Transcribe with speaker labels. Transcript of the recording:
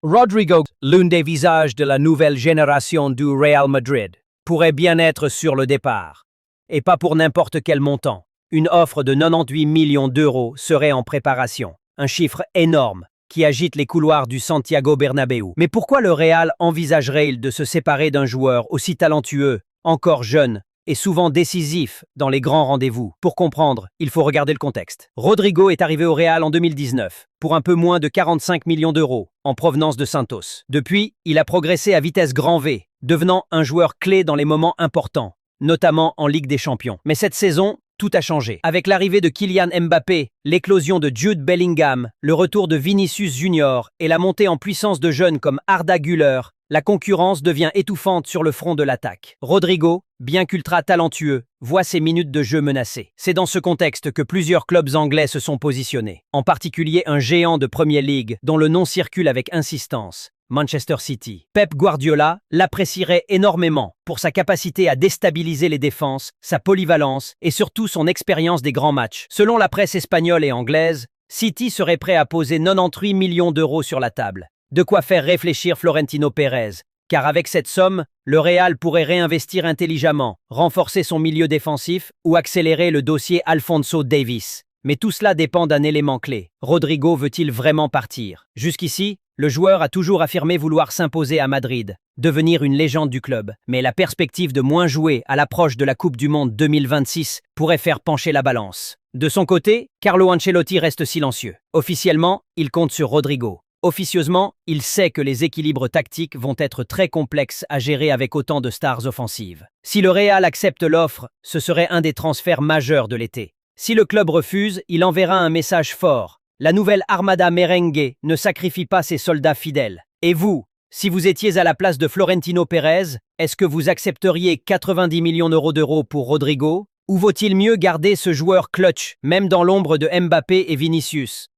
Speaker 1: Rodrigo, l'un des visages de la nouvelle génération du Real Madrid, pourrait bien être sur le départ. Et pas pour n'importe quel montant. Une offre de 98 millions d'euros serait en préparation. Un chiffre énorme qui agite les couloirs du Santiago Bernabéu. Mais pourquoi le Real envisagerait-il de se séparer d'un joueur aussi talentueux, encore jeune et souvent décisif dans les grands rendez-vous? Pour comprendre, il faut regarder le contexte. Rodrigo est arrivé au Real en 2019 pour un peu moins de 45 millions d'euros en provenance de Santos. Depuis, il a progressé à vitesse grand V, devenant un joueur clé dans les moments importants, notamment en Ligue des Champions. Mais cette saison, tout a changé. Avec l'arrivée de Kylian Mbappé, l'éclosion de Jude Bellingham, le retour de Vinicius Junior et la montée en puissance de jeunes comme Arda Güler, la concurrence devient étouffante sur le front de l'attaque. Rodrigo, bien qu'ultra talentueux, voit ses minutes de jeu menacées. C'est dans ce contexte que plusieurs clubs anglais se sont positionnés, en particulier un géant de Premier League dont le nom circule avec insistance, Manchester City. Pep Guardiola l'apprécierait énormément pour sa capacité à déstabiliser les défenses, sa polyvalence et surtout son expérience des grands matchs. Selon la presse espagnole et anglaise, City serait prêt à poser 98 millions d'euros sur la table. De quoi faire réfléchir Florentino Pérez, car avec cette somme, le Real pourrait réinvestir intelligemment, renforcer son milieu défensif ou accélérer le dossier Alphonso Davies. Mais tout cela dépend d'un élément clé. Rodrigo veut-il vraiment partir? Jusqu'ici, le joueur a toujours affirmé vouloir s'imposer à Madrid, devenir une légende du club. Mais la perspective de moins jouer à l'approche de la Coupe du Monde 2026 pourrait faire pencher la balance. De son côté, Carlo Ancelotti reste silencieux. Officiellement, il compte sur Rodrigo. Officieusement, il sait que les équilibres tactiques vont être très complexes à gérer avec autant de stars offensives. Si le Real accepte l'offre, ce serait un des transferts majeurs de l'été. Si le club refuse, il enverra un message fort. La nouvelle armada merengue ne sacrifie pas ses soldats fidèles. Et vous, si vous étiez à la place de Florentino Pérez, est-ce que vous accepteriez 90 millions d'euros pour Rodrigo? Ou vaut-il mieux garder ce joueur clutch, même dans l'ombre de Mbappé et Vinicius?